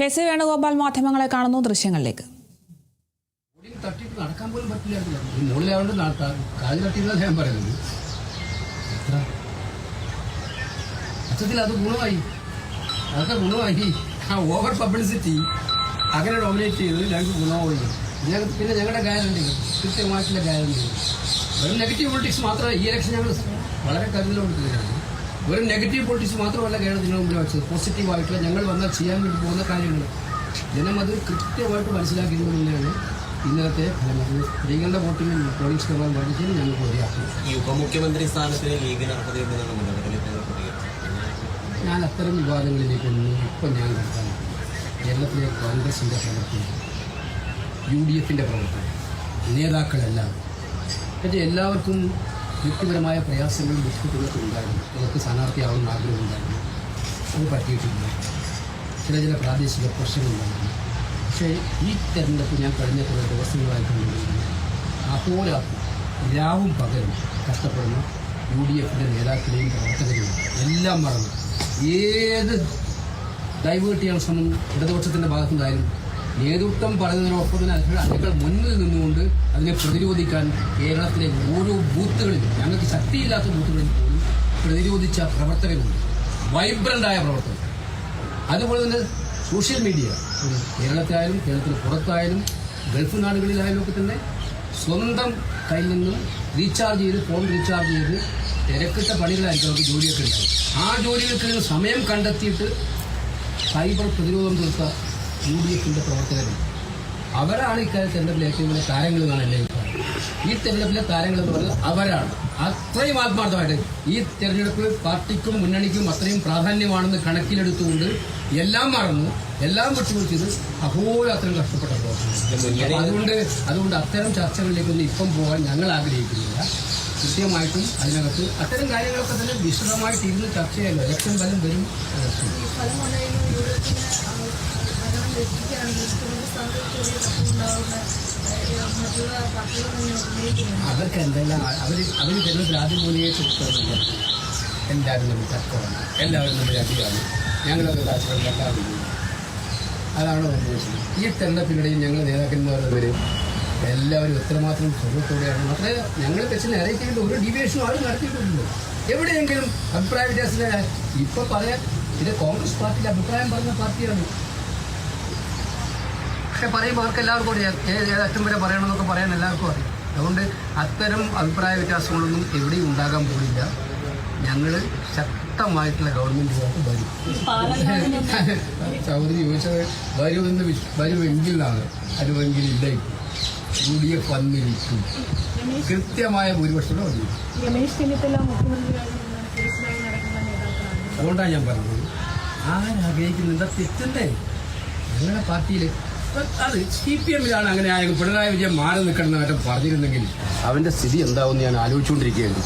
K C. Venugopal മാധ്യമങ്ങളെ കാണുന്നു. ദൃശ്യങ്ങളിലേക്ക്. തട്ടിട്ട് നടക്കാൻ പോലും പറ്റില്ലായിരുന്നു. മുകളിലാവുകൊണ്ട് കാല് തട്ടിയെന്നാണ് ഞാൻ പറയുന്നത്. അർത്ഥത്തിൽ അത് ഗുണമായി, അതൊക്കെ ഗുണമായി. ആ ഓവർ പബ്ലിസിറ്റി അങ്ങനെ ഡോമിനേറ്റ് ചെയ്ത് ഞങ്ങൾക്ക് ഗുണമായി. പിന്നെ ഞങ്ങളുടെ ഗായനുണ്ട്, കൃത്യമായിട്ടുള്ള ഗായനുണ്ട്. വെറും നെഗറ്റീവ് പൊളിറ്റിക്സ് മാത്രമല്ല ഈ ഇലക്ഷൻ ഞങ്ങൾ വളരെ കരുതലോടുകയാണ്. വെറും നെഗറ്റീവ് പൊളിറ്റിക്സ് മാത്രമല്ല കേരളത്തിന് മുമ്പിൽ വെച്ചത്. പോസിറ്റീവായിട്ടുള്ള ഞങ്ങൾ വന്നാൽ ചെയ്യാൻ വേണ്ടി പോകുന്ന കാര്യങ്ങൾ ജനം അത് കൃത്യമായിട്ട് മനസ്സിലാക്കിയതുകൊണ്ടാണ് ഇന്നലത്തെ സ്ത്രീകളുടെ വോട്ടിംഗ് പോളിംഗ് ശതമാനം വർദ്ധിച്ചത് ഞങ്ങൾക്ക് ഒരേയാക്കും. ഈ ഉപമുഖ്യമന്ത്രി സ്ഥാനത്തിന് ലീഗിന് അർഹതയുണ്ടെന്നാണ് ഞാൻ അത്തരം വിവാദങ്ങളിലേക്കൊന്നും ഇപ്പം ഞാൻ കടത്താൻ കേരളത്തിലെ കോൺഗ്രസിൻ്റെ പ്രവർത്തനം, UDFിൻ്റെ പ്രവർത്തനം, നേതാക്കളെല്ലാം പക്ഷേ എല്ലാവർക്കും വ്യക്തിപരമായ പ്രയാസങ്ങളും ബുദ്ധിമുട്ടുകളൊക്കെ ഉണ്ടായിരുന്നു. അവർക്ക് സ്ഥാനാർത്ഥിയാവുന്ന ആഗ്രഹമുണ്ടായിരുന്നു, അത് പറ്റിയിട്ടില്ല. ചില പ്രാദേശിക പ്രശ്നങ്ങളുണ്ടായിരുന്നു. പക്ഷേ ഈ തെരഞ്ഞെടുപ്പ് ഞാൻ കഴിഞ്ഞ കുറേ ദിവസങ്ങളായിട്ട് അഹോരാത്രം രാവും പകലും കഷ്ടപ്പെടുന്ന UDFിൻ്റെ നേതാക്കളെയും പ്രവർത്തകരെയും എല്ലാം മറന്നു ഏത് ഡൈവേർട്ട് ചെയ്യാൻ ശ്രമം ഇടതുപക്ഷത്തിൻ്റെ ഭാഗത്തുനിന്നായാലും നേതൃത്വം പറയുന്നതിനൊപ്പം തന്നെ അതിനേക്കാൾ മുന്നിൽ നിന്നുകൊണ്ട് അതിനെ പ്രതിരോധിക്കാൻ കേരളത്തിലെ ഓരോ ബൂത്തുകളിലും ഞങ്ങൾക്ക് ശക്തിയില്ലാത്ത ബൂത്തുകളിൽ പോലും പ്രതിരോധിച്ച പ്രവർത്തകരുണ്ട്, വൈബ്രൻ്റായ പ്രവർത്തകർ. അതുപോലെ തന്നെ സോഷ്യൽ മീഡിയ കേരളത്തിലായാലും കേരളത്തിന് പുറത്തായാലും ഗൾഫ് നാടുകളിലായാലും ഒക്കെ തന്നെ സ്വന്തം കയ്യിൽ നിന്നും ഫോൺ റീചാർജ് ചെയ്ത് തിരക്കിട്ട പണികളായിരിക്കും അവർക്ക് ജോലിയൊക്കെ ഉണ്ടാവും. ആ ജോലികൾക്ക് സമയം കണ്ടെത്തിയിട്ട് സൈബർ പ്രതിരോധം തീർത്ത UDFിൻ്റെ പ്രവർത്തകരുണ്ട്. അവരാണ് ഇക്കാര്യം തെരഞ്ഞെടുപ്പിലെ ഏറ്റവും വലിയ താരങ്ങളെന്നാണ് എൻ്റെ അഭിപ്രായം. ഈ തെരഞ്ഞെടുപ്പിലെ താരങ്ങൾ എന്ന് പറയുന്നത് അവരാണ്. അത്രയും ആത്മാർത്ഥമായിട്ട് ഈ തെരഞ്ഞെടുപ്പ് പാർട്ടിക്കും മുന്നണിക്കും അത്രയും പ്രാധാന്യമാണെന്ന് കണക്കിലെടുത്തുകൊണ്ട് എല്ലാം മറന്നു, എല്ലാം വിട്ടുകൊടുത്തത് അഹോരാത്രം കഷ്ടപ്പെട്ട പ്രവർത്തനം. അതുകൊണ്ട് അത്തരം ചർച്ചകളിലേക്കൊന്നും ഇപ്പം പോകാൻ ഞങ്ങൾ ആഗ്രഹിക്കുന്നില്ല. കൃത്യമായിട്ടും അതിനകത്ത് അത്തരം കാര്യങ്ങളൊക്കെ തന്നെ വിശദമായിട്ട് ഇരുന്ന് ചർച്ച ചെയ്യാമല്ലോ. ഇലക്ഷൻ ഫലം വരും. അവർക്ക് എന്തെല്ലാം അവർ തെരഞ്ഞെടുപ്പിൽ ആദ്യം പോലെയേ ചുറ്റുന്നില്ല. എല്ലാവരും നമ്മൾ തർക്കമാണ്, എല്ലാവരും നമ്മൾ അടിയാണ്, ഞങ്ങളത് എല്ലാവരും. അതാണ് ഉദ്ദേശിച്ചത്. ഈ തെരഞ്ഞെടുപ്പിനിടയിൽ ഞങ്ങൾ നേതാക്കന്മാർ എല്ലാവരും എത്രമാത്രം സുഖത്തോടെയാണ്. മാത്രമേ ഞങ്ങൾ വെച്ച് അറിയിക്കേണ്ട ഒരു ഡിവിയേഷനും ആരും നടത്തിയിട്ടുണ്ടല്ലോ. എവിടെയെങ്കിലും അഭിപ്രായ വ്യത്യാസത്തിന് ഇപ്പം പറയാൻ ഇത് കോൺഗ്രസ് പാർട്ടിയിൽ അഭിപ്രായം പറഞ്ഞ പാർട്ടിയാണ്. പക്ഷെ പറയുമ്പോൾ അവർക്ക് എല്ലാവർക്കും അറിയാം ഏതറ്റം വരെ പറയണമെന്നൊക്കെ പറയാൻ എല്ലാവർക്കും അറിയാം. അതുകൊണ്ട് അത്തരം അഭിപ്രായ വ്യത്യാസങ്ങളൊന്നും എവിടെയും ഉണ്ടാകാൻ പോലില്ല. ഞങ്ങൾ ശക്തമായിട്ടുള്ള ഗവൺമെൻറ്റുകാർക്ക് വരും. ചൗധരി ചോദിച്ചത് വരുമെങ്കിലാണ്, അതുമെങ്കിലില്ല. UDF വന്നിരിക്കും, കൃത്യമായ ഭൂരിപക്ഷത്തോടെ വന്നിരിക്കും. അതുകൊണ്ടാണ് ഞാൻ പറഞ്ഞത് ആരാഗ്രഹിക്കുന്നുണ്ട് തെറ്റണ്ടേ. ഞങ്ങളുടെ പാർട്ടിയിൽ അത് CPMലാണ് അങ്ങനെ ആയെങ്കിൽ പിണറായി വിജയൻ മാറി നിൽക്കണമെന്നായിട്ട് പറഞ്ഞിരുന്നെങ്കിൽ അവൻ്റെ സ്ഥിതി എന്താവും ഞാൻ ആലോചിച്ചുകൊണ്ടിരിക്കുകയാണ്.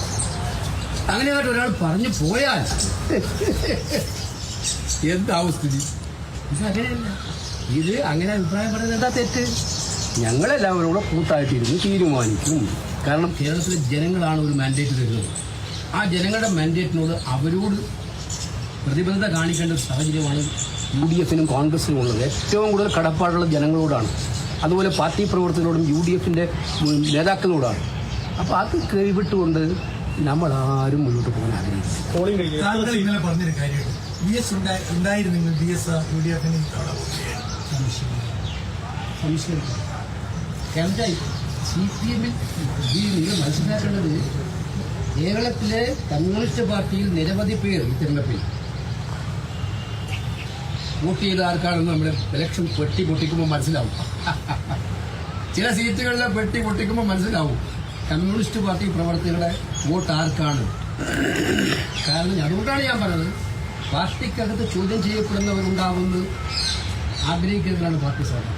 അങ്ങനെയായിട്ട് ഒരാൾ പറഞ്ഞു പോയാൽ എന്താവും സ്ഥിതി? ഇത് അങ്ങനെയല്ല. ഇത് അങ്ങനെ അഭിപ്രായം പറയുന്നത് എന്താ തെറ്റ്? ഞങ്ങളെല്ലാവരും കൂടെ കൂട്ടായിട്ടിരുന്ന് തീരുമാനിക്കും. കാരണം കേരളത്തിലെ ജനങ്ങളാണ് ഒരു മാൻഡേറ്റ് തരുന്നത്. ആ ജനങ്ങളുടെ മാൻഡേറ്റിനോട് അവരോട് പ്രതിബദ്ധത കാണിക്കേണ്ട ഒരു സാഹചര്യമാണ് UDFിനും കോൺഗ്രസിനും ഉള്ളത്. ഏറ്റവും കൂടുതൽ കടപ്പാടുള്ള ജനങ്ങളോടാണ്, അതുപോലെ പാർട്ടി പ്രവർത്തകരോടും UDFിൻ്റെ നേതാക്കളോടാണ്. അപ്പോൾ അത് കൈവിട്ടുകൊണ്ട് നമ്മളാരും മുന്നോട്ട് പോകാൻ ആഗ്രഹിക്കും. താങ്കൾ ഇന്നലെ പറഞ്ഞൊരു കാര്യമുണ്ട്, DS ഉണ്ടായിരുന്നെങ്കിൽ DS UDFിന് സംശയം. കാരണം CPMൽ നിങ്ങൾ മനസ്സിലാക്കേണ്ടത് കേരളത്തിലെ കമ്മ്യൂണിസ്റ്റ് പാർട്ടിയിൽ നിരവധി പേർ ഈ തെരഞ്ഞെടുപ്പിൽ വോട്ട് ചെയ്ത ആർക്കാണെന്ന് നമ്മുടെ ഇലക്ഷൻ പെട്ടി പൊട്ടിക്കുമ്പോൾ മനസ്സിലാവും. ചില സീറ്റുകളിലെ പെട്ടി പൊട്ടിക്കുമ്പോൾ മനസ്സിലാവും കമ്മ്യൂണിസ്റ്റ് പാർട്ടി പ്രവർത്തകരുടെ വോട്ട് ആർക്കാണ്. കാരണം അതുകൊണ്ടാണ് ഞാൻ പറഞ്ഞത് പാർട്ടിക്കകത്ത് ചോദ്യം ചെയ്യപ്പെടുന്നവരുണ്ടാവുമെന്ന് ആഗ്രഹിക്കുന്നതിനാണ് പാർട്ടി സാധനം.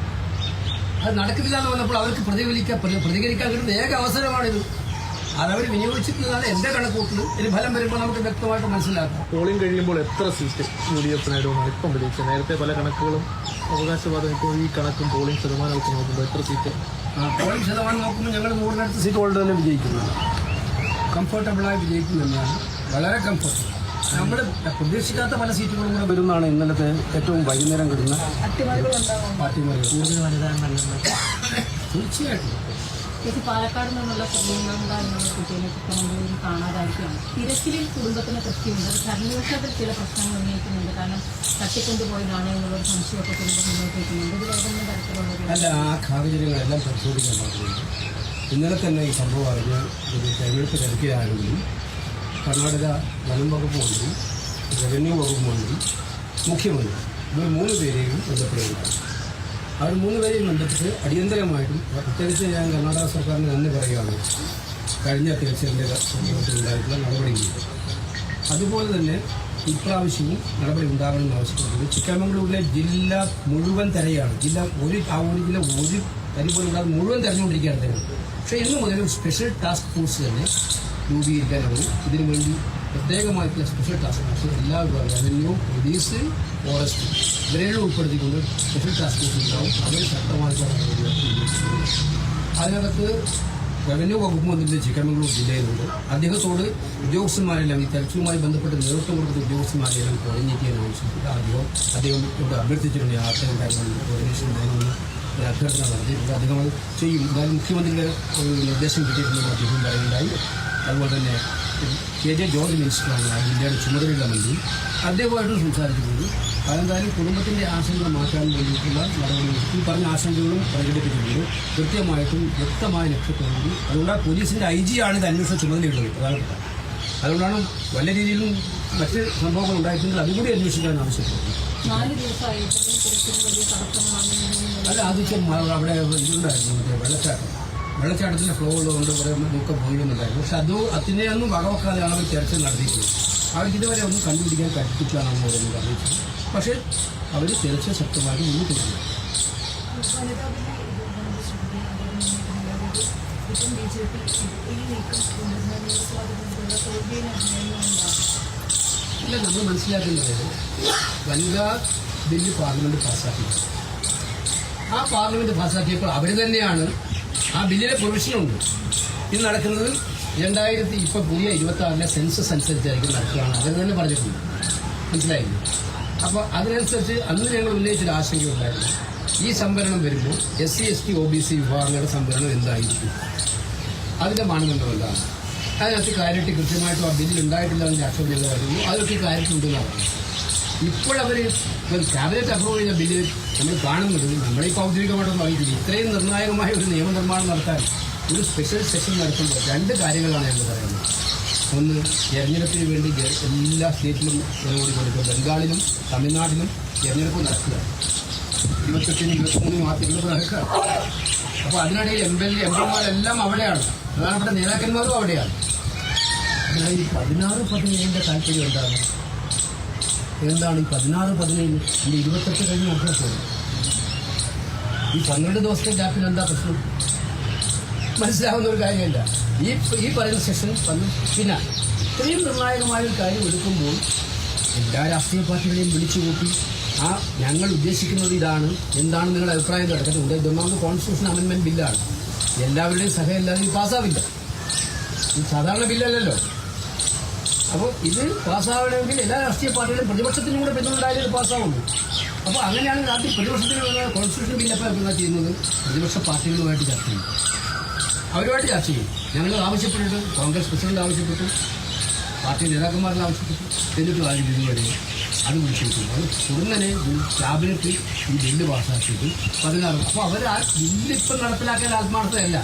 അത് നടക്കുന്നില്ല എന്ന് പറഞ്ഞപ്പോൾ അവർക്ക് പ്രതികരിക്കാൻ കിട്ടുന്ന ഏക അവസരമാണിത്. അതവർ വിനിയോഗിച്ചിട്ടുള്ളതാണ് എൻ്റെ കണക്കൂട്ടിൽ. ഇനി ഫലം വരുമ്പോൾ നമുക്ക് വ്യക്തമായിട്ട് മനസ്സിലാക്കാം. പോളിംഗ് കഴിയുമ്പോൾ എത്ര സീറ്റ് UDFിനായിട്ടാണ് ഇപ്പം വിജയിച്ചത്? നേരത്തെ പല കണക്കുകളും അവകാശവാദം, ഇപ്പോൾ ഈ കണക്കും പോളിംഗ് ശതമാനമൊക്കെ നോക്കുമ്പോൾ എത്ര സീറ്റ്? പോളിംഗ് ശതമാനം നോക്കുമ്പോൾ ഞങ്ങൾ 100-നടുത്ത് സീറ്റ് ഹോൾഡർ തന്നെ വിജയിക്കുന്നുണ്ട്. കംഫർട്ടബിളായി വിജയിക്കും തന്നെയാണ്, വളരെ കംഫർട്ടബിൾ. നമ്മുടെ പ്രതീക്ഷിക്കാത്ത പല സീറ്റുകളും കൂടെ വരുന്നതാണ് ഇന്നലത്തെ ഏറ്റവും വൈകുന്നേരം കിട്ടുന്ന അട്ടിമറികൾ. തീർച്ചയായിട്ടും ചേച്ചി പാലക്കാട് നിന്നുള്ള എന്നുള്ള കുട്ടികളെ മുഖ്യമന്ത്രി കാണാതായിരിക്കുകയാണ്. തിരച്ചിലിൽ കുടുംബത്തിന് തൃപ്തിയുണ്ട്. ഭരണപക്ഷത്തിൽ ചില പ്രശ്നങ്ങൾ ഉന്നയിക്കുന്നുണ്ട്. കാരണം തട്ടിക്കൊണ്ടുപോയതാണ് എന്നുള്ളൊരു സംശയമൊക്കെ കുടുംബം മുന്നോട്ട് വയ്ക്കുന്നുണ്ട്. ഇത് ഏതെങ്കിലും തരത്തിലുള്ള അല്ല, ആ സാഹചര്യങ്ങളെല്ലാം പരിശോധിക്കാൻ പറഞ്ഞിട്ടുണ്ട്. ഇന്നലെ തന്നെ ഈ സംഭവം അറിഞ്ഞ് ഒരു തെരഞ്ഞെടുപ്പ് തിരക്കിലാണെങ്കിലും കർണാടക വനം വകുപ്പ് മന്ത്രി, റവന്യൂ വകുപ്പ് മന്ത്രി, മുഖ്യമന്ത്രി ഇവർ 3 പേരെയും ബന്ധപ്പെടുകയാണ്. അവർ 3 പേരെയും ബന്ധപ്പെട്ട് അടിയന്തരമായിട്ടും, പ്രത്യേകിച്ച് ഞാൻ കർണാടക സർക്കാരിന് നന്ദി പറയുകയാണ് കഴിഞ്ഞ തിരച്ചിലിൻ്റെ സംഭവത്തിലുണ്ടായിട്ടുള്ള നടപടികൾ. അതുപോലെ തന്നെ ഇപ്രാവശ്യവും നടപടി ഉണ്ടാകണമെന്ന് ആവശ്യപ്പെടുന്നത് ചിക്കമംഗളൂരിലെ ജില്ല മുഴുവൻ തിരയാണ്. ജില്ല ഒരു തരി പോലും ഇല്ലാതെ മുഴുവൻ തിരഞ്ഞുകൊണ്ടിരിക്കുകയാണ് തരുന്നത്. പക്ഷേ ഇന്ന് മുതൽ സ്പെഷ്യൽ ടാസ്ക് ഫോഴ്സ് തന്നെ രൂപീകരിക്കാനാണ്. ഇതിനു വേണ്ടി പ്രത്യേകമായിട്ടുള്ള സ്പെഷ്യൽ ടാസ്ക് ഫോഴ്സ് എല്ലാ റവന്യൂ, പോലീസ്, ഫോറസ്റ്റ് ഇവരെല്ലാം ഉൾപ്പെടുത്തിക്കൊണ്ട് സ്പെഷ്യൽ ടാസ്ക് ഫോഴ്സ് ഉണ്ടാവും. അവർ ശക്തമായിട്ടുള്ള അതിനകത്ത് റവന്യൂ വകുപ്പ് മന്ത്രി ചിക്കമംഗളൂർ ജില്ലയിലുണ്ട്. അദ്ദേഹത്തോട് ഉദ്യോഗസ്ഥന്മാരെല്ലാം ഈ തെരച്ചിലുമായി ബന്ധപ്പെട്ട് നേതൃത്വം കൊടുക്കുന്ന ഉദ്യോഗസ്ഥന്മാരെല്ലാം കോർഡിനേറ്റ് ചെയ്യാൻ ആവശ്യപ്പെട്ട് അദ്ദേഹത്തോട് അഭ്യർത്ഥിച്ചിട്ടുണ്ട്. യാത്രയും കാര്യങ്ങളും കോർഡിനേഷൻ ഉണ്ടായിരുന്നു അഭ്യർത്ഥന നടത്തിയിട്ടുണ്ട്. അദ്ദേഹം അത് ചെയ്യും. എന്തായാലും മുഖ്യമന്ത്രിയുടെ ഒരു നിർദ്ദേശം കിട്ടിയിട്ടുണ്ടെന്ന് അദ്ദേഹം പറയുന്നുണ്ടായി. അതുപോലെ തന്നെ KJ ജോർജ് മിനിസ്റ്ററാണ് ആ ജില്ലയുടെ ചുമതലയുള്ള മന്ത്രി. അദ്ദേഹമായിട്ടും സംസാരിച്ചിട്ടുണ്ട്. അതെന്തായാലും കുടുംബത്തിൻ്റെ ആശങ്ക മാറ്റാൻ വേണ്ടിയിട്ടുള്ള നടപടികൾ ഈ പറഞ്ഞ ആശങ്കകളും പ്രകടിപ്പിച്ചിട്ടുണ്ട്. കൃത്യമായിട്ടും വ്യക്തമായ ലക്ഷ്യത്തോടുകൂടി. അതുകൊണ്ട് പോലീസിൻ്റെ IG ആണ് ഇത് അന്വേഷണ ചുമതലയുള്ളത് പ്രധാനപ്പെട്ട. അതുകൊണ്ടാണ് വല്ല രീതിയിലും മറ്റ് സംഭവങ്ങൾ ഉണ്ടായിട്ടുണ്ട്. അതുകൂടി അന്വേഷിക്കാൻ ആവശ്യപ്പെടുന്നത്. 4 ദിവസമായിട്ട് വലിയ തടസ്സങ്ങളാണ്. അല്ല, ആദ്യം അവിടെ ഇതുണ്ടായിരുന്നു, മറ്റേ വെള്ളച്ചാട്ടത്തിൻ്റെ ഫ്ലോ ഉള്ളതുകൊണ്ട് കുറേ ഒക്കെ പോയിരുന്നുണ്ടായിരുന്നു. പക്ഷെ അതിനെയൊന്നും വകവെക്കാതെയാണ് അവർ തെരച്ചിൽ നടത്തിയിട്ടുള്ളത്. അവർക്ക് ഇതുവരെ ഒന്നും കണ്ടുപിടിക്കാൻ പറ്റിയിട്ടാണെന്ന് പറയുന്നത് അറിയിച്ചത്. പക്ഷേ അവർ തെരച്ചിൽ ശക്തമായിട്ട് മുന്നോട്ട് പോകുന്നു. അല്ല, നമ്മൾ മനസ്സിലാക്കുന്നത് വനിതാ ബില്ല് പാർലമെന്റ് പാസ്സാക്കി. ആ പാർലമെന്റ് പാസ്സാക്കിയപ്പോൾ അവർ തന്നെയാണ് ആ ബില്ലിലെ പ്രൊവിഷനുണ്ട്. ഇത് നടക്കുന്നത് 2000 ഇപ്പോൾ പുതിയ 26 സെൻസസ് അനുസരിച്ചായിരിക്കും നടക്കുകയാണ് അവർ തന്നെ പറഞ്ഞിട്ടുണ്ട്. മനസ്സിലായില്ലേ? അപ്പോൾ അതിനനുസരിച്ച് അന്ന് ഞങ്ങൾ ഉന്നയിച്ചൊരു ആശങ്കയുണ്ടായിരുന്നു. ഈ സംവരണം വരുമ്പോൾ SC ST OBC വിഭാഗങ്ങളുടെ സംവരണം എന്തായിരിക്കും, അതിൻ്റെ മാനദണ്ഡം എന്താണ്, അതിനകത്ത് ക്ലാരിറ്റി കൃത്യമായിട്ടും ആ ബില്ലിൽ ഉണ്ടായിട്ടില്ല എന്ന് ആക്ഷേപം വരുന്നു. അതൊക്കെ ക്ലാരിറ്റി ഉണ്ടെന്ന് പറഞ്ഞു. ഇപ്പോഴവർ ക്യാബിനറ്റ് അപ്രൂവ് ചെയ്ത ബില്ല് നമ്മൾ കാണുന്നത് നമ്മളിപ്പോൾ ഔദ്യോഗികമായിട്ടൊന്നും അറിയിച്ചില്ല. ഇത്രയും നിർണായകമായ ഒരു നിയമനിർമ്മാണം നടത്താൻ ഒരു സ്പെഷ്യൽ സെഷൻ നടത്തുമ്പോൾ 2 കാര്യങ്ങളാണ് ഞങ്ങൾ പറയുന്നത്. ഒന്ന്, തെരഞ്ഞെടുപ്പിന് വേണ്ടി എല്ലാ സ്റ്റേറ്റിലും ജനകൂടി കൊടുക്കുക. ബംഗാളിലും തമിഴ്നാട്ടിലും തെരഞ്ഞെടുപ്പ് നടക്കുക. 28-നും 23-നും ആ തെരഞ്ഞെടുപ്പ് നടക്കുക. അപ്പോൾ അതിനിടയിൽ MPമാരെല്ലാം അവിടെയാണ്, പ്രധാനപ്പെട്ട നേതാക്കന്മാരും അവിടെയാണ്. അതിനാൽ ഈ 16-17 താല്പര്യം എന്താണ് ഈ 16-17 28 കഴിഞ്ഞ് നോക്കിയാൽ പോലും ഈ 12 ദിവസത്തെ ഗ്യാപ്പിൽ എന്താ പ്രശ്നം മനസ്സിലാവുന്ന ഒരു കാര്യമല്ല. ഈ പറയുന്ന സെഷൻ പിന്നെ ഇത്രയും നിർണായകമായ ഒരു കാര്യം എടുക്കുമ്പോൾ എല്ലാ രാഷ്ട്രീയ പാർട്ടികളെയും വിളിച്ചുകൂട്ടി ഞങ്ങൾ ഉദ്ദേശിക്കുന്നത് ഇതാണ്, എന്താണ് നിങ്ങളുടെ അഭിപ്രായം കിടക്കുന്നത്. ഇതൊന്നാമത് കോൺസ്റ്റിറ്റ്യൂഷൻ അമെൻമെൻറ്റ് ബില്ലാണ്. എല്ലാവരുടെയും സഹയല്ലാതെ ഇത് പാസ്സാവില്ല. ഇത് സാധാരണ ബില്ലല്ലല്ലോ. അപ്പോൾ ഇത് പാസ്സാവണമെങ്കിൽ എല്ലാ രാഷ്ട്രീയ പാർട്ടികളും പ്രതിപക്ഷത്തിനും കൂടെ പിന്തുണയാലും ഇത് പാസ്സാവുള്ളൂ. അപ്പോൾ അങ്ങനെയാണെങ്കിൽ ആദ്യം പ്രതിപക്ഷത്തിനുള്ള കോൺസ്റ്റിറ്റ്യൂഷൻ ബില്ലപ്പോൾ എന്താ ചെയ്യുന്നത്, പ്രതിപക്ഷ പാർട്ടികളുമായിട്ട് ചർച്ച ചെയ്യും, അവരുമായിട്ട് ചർച്ച ചെയ്യും. ഞങ്ങൾ ആവശ്യപ്പെട്ടിട്ട് കോൺഗ്രസ് പ്രസിഡന്റ് ആവശ്യപ്പെട്ടു, പാർട്ടി നേതാക്കന്മാരെല്ലാം ആവശ്യപ്പെട്ടു, എന്നിട്ട് ആരും ഇതുവരെ അത് വിളിച്ചിരിക്കും. അത് ഉടനെ ക്യാബിനറ്റ് ഈ ബില്ല് പാസ്സാക്കിയിട്ട് 16. അപ്പോൾ അവർ ആ ബില്ല് ഇപ്പം നടപ്പിലാക്കാൻ ആത്മാർത്ഥതയല്ല.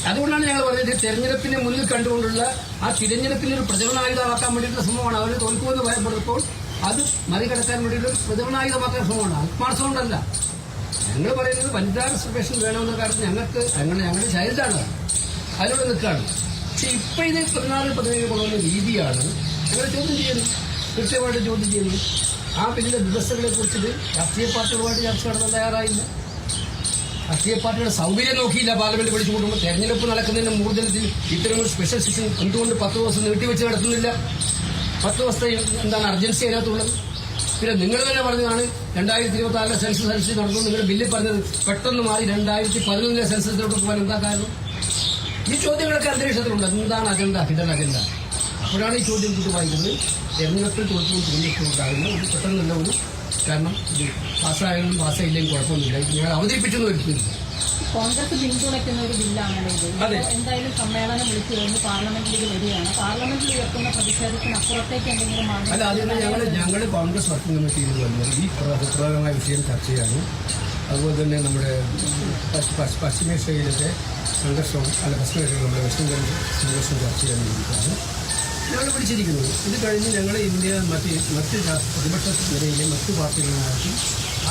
അതുകൊണ്ടാണ് ഞങ്ങൾ പറഞ്ഞത് തെരഞ്ഞെടുപ്പിനെ മുന്നിൽ കണ്ടുകൊണ്ടുള്ള ആ തിരഞ്ഞെടുപ്പിനൊരു പ്രചരണായുധമാക്കാൻ വേണ്ടിയിട്ടുള്ള ശ്രമമാണ്. അവർ തോൽക്കുമെന്ന് ഭയപ്പെടുമ്പോൾ അത് മറികടക്കാൻ വേണ്ടിയിട്ട് പ്രചരണായുധമാക്കാൻ ശ്രമമാണ്, ആത്മാർത്ഥമുണ്ടല്ല. ഞങ്ങൾ പറയുന്നത് വനിതാ റിസർവേഷൻ വേണമെന്ന കാര്യത്തിൽ ഞങ്ങളുടെ ചൈൽഡാണ്, അതിനോട് നിൽക്കുകയാണ്. പക്ഷെ ഇപ്പം ഇത് 14-17 കൊണ്ടുവന്ന രീതിയാണ് ഞങ്ങൾ ചോദ്യം ചെയ്യുന്നത്, കൃത്യമായിട്ട് ചോദ്യം ചെയ്യുന്നത്. ആ ബില്ലിൻ്റെ വ്യവസ്ഥകളെ കുറിച്ചിട്ട് രാഷ്ട്രീയ പാർട്ടികളുമായിട്ട് ചർച്ച നടത്താൻ തയ്യാറായില്ല. രാഷ്ട്രീയ പാർട്ടിയുടെ സൗകര്യം നോക്കിയില്ല. പാർലമെന്റ് പഠിച്ചു കൂടുമ്പോൾ തെരഞ്ഞെടുപ്പ് നടക്കുന്നതിന് മൂർധനത്തിൽ ഇത്തരം ഒരു സ്പെഷ്യൽ സെഷൻ എന്തുകൊണ്ട് 10 ദിവസം നീട്ടിവെച്ച് നടത്തുന്നില്ല? 10 ദിവസത്തെ എന്താണ് അർജൻസി അതിനകത്തുള്ളത്? പിന്നെ നിങ്ങൾ തന്നെ പറഞ്ഞതാണ് 2026 സെൻസസ് അനുസരിച്ച് നടന്നു. നിങ്ങളുടെ ബില്ലിൽ പറഞ്ഞത് പെട്ടെന്ന് മാറി 2011 സെൻസസിലോട്ട് പോകാൻ എന്താ കാരണം? ഈ ചോദ്യങ്ങളൊക്കെ അന്തരീക്ഷത്തിലുണ്ട്. എന്താണ് അജണ്ട, ഹിഡൻ അജണ്ട? അപ്പോഴാണ് ഈ ചോദ്യം കൂട്ടി വായിക്കുന്നത്. തെരഞ്ഞെടുപ്പിൽ തോൽക്കും തിരഞ്ഞെടുപ്പ് ഉണ്ടാകുന്ന ഒരു പെട്ടെന്നുള്ള ഒരു കാരണം ഇത് പാസ്സായാലും പാസ്സായില്ലെങ്കിൽ കുഴപ്പമൊന്നുമില്ല. ഞങ്ങൾ അവതരിപ്പിച്ചെന്ന് വരുത്തില്ല. കോൺഗ്രസ് പിന്തുണയ്ക്കുന്ന ഒരു ബില്ലാണല്ലോ ഇത്. അതെ. എന്തായാലും സമ്മേളനം വിളിച്ചു കഴിഞ്ഞ് പാർലമെന്റിലേക്ക് വരികയാണ്. പാർലമെന്റിൽ ഉയർത്തുന്ന പ്രതിഷേധത്തിന് അപ്പുറത്തേക്ക് എന്തെങ്കിലും അല്ല, ആദ്യം ഞങ്ങൾ കോൺഗ്രസ് വർക്കിംഗ് കമ്മിറ്റിയിൽ വന്നത് ഈ സുപ്രധാനമായ വിഷയം ചർച്ച ചെയ്യാനും അതുപോലെ തന്നെ നമ്മുടെ പശ്ചിമേഷ്യയിലത്തെ സംഘർഷവും പശ്ചിമേഷ്യയിൽ നമ്മുടെ വെസ്റ്റേൺ സംഘർഷം ചർച്ച ചെയ്യാൻ വേണ്ടിയിട്ടാണ് ഞങ്ങൾ വിളിച്ചിരിക്കുന്നത്. ഇത് കഴിഞ്ഞ് ഞങ്ങൾ ഇന്ത്യ മറ്റ് പ്രതിപക്ഷ നിരയിലെ മറ്റു പാർട്ടികളുമായിട്ട്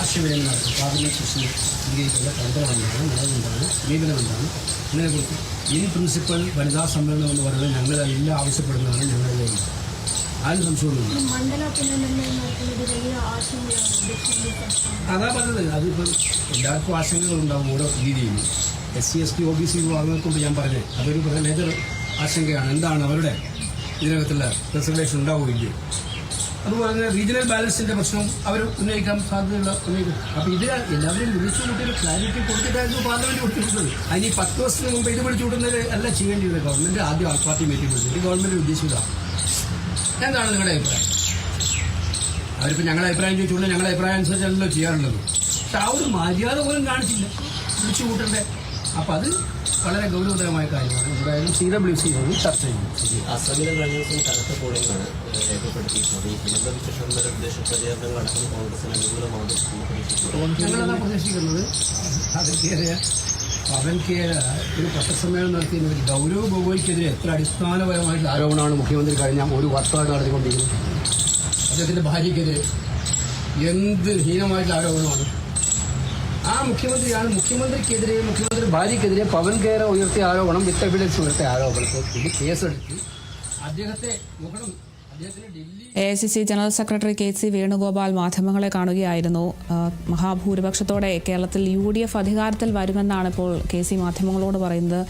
ആശയവിനിമയം നടത്തും. പാർലമെന്റ് സെഷനിൽ സ്വീകരിക്കേണ്ട തന്ത്രം എന്താണ്, നയമെന്താണ്, സമീപനം എന്താണ് ഇതിനെക്കുറിച്ച് ഇൻ പ്രിൻസിപ്പൽ വനിതാ സമ്മേളനം എന്ന് പറയുന്നത് ഞങ്ങളെല്ലാം ആവശ്യപ്പെടുന്നതാണ്. ഞങ്ങളുടെ ആരും സംശയമൊന്നുമില്ല. അതാ പറഞ്ഞത്, അതിപ്പോൾ എല്ലാവർക്കും ആശങ്കകളുണ്ടാവും ഓരോ രീതിയിൽ. SC/ST OBC വിഭാഗങ്ങൾക്കൊണ്ട് ഞാൻ പറഞ്ഞത് അതൊരു മേജർ ആശങ്കയാണ്. എന്താണ് അവരുടെ ഇതിനകത്തുള്ള റിസർവേഷൻ ഉണ്ടാവുകയോ ഇല്ലയോ. അതുപോലെ തന്നെ റീജിയണൽ ബാലൻസിന്റെ പ്രശ്നം അവർ ഉന്നയിക്കാൻ സാധ്യതയുള്ള ഉന്നയിക്കും. അപ്പോൾ ഇത് എല്ലാവരും വിളിച്ചു കൂട്ടിയൊരു ക്ലാരിറ്റി കൊടുത്തിട്ടായിരുന്നു പാർലമെന്റ് കൊടുത്തിട്ടുള്ളത്. അതിന് 10 ദിവസത്തിന് മുമ്പ് ഇത് വിളിച്ചു കൂട്ടുന്നത് അല്ല ചെയ്യേണ്ടിയിരുന്നത്. ഗവൺമെന്റ് ആദ്യം ആൾ പാർട്ടി മീറ്റിംഗ് വിളിച്ചിട്ട് ഗവൺമെന്റ് ഉദ്ദേശിച്ചതാണ്. എന്താണ് നിങ്ങളുടെ അഭിപ്രായം? അവരിപ്പോൾ ഞങ്ങളുടെ അഭിപ്രായം ചോദിച്ചുകൊണ്ട് ഞങ്ങളുടെ അഭിപ്രായം അനുസരിച്ചല്ലോ ചെയ്യാറുള്ളത്. പക്ഷെ ആ ഒരു മര്യാദ പോലും കാണിച്ചില്ല വിളിച്ചു കൂട്ടണ്ടേ. അപ്പം അത് വളരെ ഗൗരവതരമായ കാര്യമാണ്. എന്തായാലും CWC ചർച്ച ചെയ്യും. അസമിലെ കഴിഞ്ഞ ദിവസം കനത്ത പോളിംഗാണ് രേഖപ്പെടുത്തിയിട്ടുള്ളത്. ഈ ഹിമന്തവിശ്വ വിദേശ പ്രചാരണങ്ങളടക്കം കോൺഗ്രസിന് അനുകൂലമാകും ഞങ്ങളതാണ് പ്രതീക്ഷിക്കുന്നത്. പവൻകേര ഒരു പത്രസമ്മേളനം നടത്തിയ ഗൗരവ് ഗൊഗോയ്ക്കെതിരെ എത്ര അടിസ്ഥാനപരമായിട്ടുള്ള ആരോപണമാണ് മുഖ്യമന്ത്രി കഴിഞ്ഞ ഒരു വർഷമായിട്ട് നടത്തിക്കൊണ്ടിരിക്കുന്നത്. അദ്ദേഹത്തിൻ്റെ ഭാര്യയ്ക്കെതിരെ എന്ത് ഹീനമായിട്ടുള്ള ആരോപണമാണ്. ആ മുഖ്യമന്ത്രിയാണ് മുഖ്യമന്ത്രിക്കെതിരെ മുഖ്യമന്ത്രി ഭാര്യയ്ക്കെതിരെ പവൻകേര ഉയർത്തിയ ആരോപണം, വിത്ത് എവിഡൻസ് ഉയർത്തിയ ആരോപണത്തിൽ ഇത് കേസെടുത്ത് അദ്ദേഹത്തെ നോക്കണം. AICC general secretary KC Venugopal മാധ്യമങ്ങളെ കാണുകയായിരുന്നു. മഹാഭൂരിപക്ഷത്തോടെ കേരളത്തിൽ UDF അധികാരത്തിൽ വരുമെന്നാണ് ഇപ്പോൾ KC മാധ്യമങ്ങളോട് പറയുന്നത്.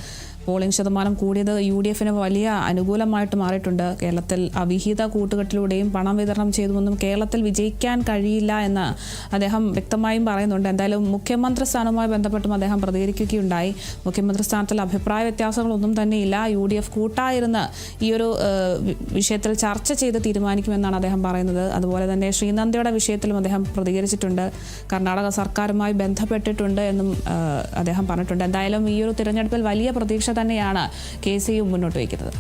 പോളിംഗ് ശതമാനം കൂടിയത് UDFന് വലിയ അനുകൂലമായിട്ട് മാറിയിട്ടുണ്ട്. കേരളത്തിൽ അവിഹിത കൂട്ടുകെട്ടിലൂടെയും പണം വിതരണം ചെയ്തുവെന്നും കേരളത്തിൽ വിജയിക്കാൻ കഴിയില്ല എന്ന് അദ്ദേഹം വ്യക്തമായും പറയുന്നുണ്ട്. എന്തായാലും മുഖ്യമന്ത്രി സ്ഥാനവുമായി ബന്ധപ്പെട്ടും അദ്ദേഹം പ്രതികരിക്കുകയുണ്ടായി. മുഖ്യമന്ത്രി സ്ഥാനത്തിൽ അഭിപ്രായ വ്യത്യാസങ്ങളൊന്നും തന്നെയില്ല. UDF കൂട്ടായിരുന്ന് ഈ ഒരു വിഷയത്തിൽ ചർച്ച ചെയ്ത് തീരുമാനിക്കുമെന്നാണ് അദ്ദേഹം പറയുന്നത്. അതുപോലെ തന്നെ ശ്രീനന്ദയുടെ വിഷയത്തിലും അദ്ദേഹം പ്രതികരിച്ചിട്ടുണ്ട്. കർണാടക സർക്കാരുമായി ബന്ധപ്പെട്ടിട്ടുണ്ട് എന്നും അദ്ദേഹം പറഞ്ഞിട്ടുണ്ട്. എന്തായാലും ഈ ഒരു തിരഞ്ഞെടുപ്പിൽ വലിയ പ്രതീക്ഷ തന്നെയാണ് KCയും മുന്നോട്ട് വയ്ക്കുന്നത്.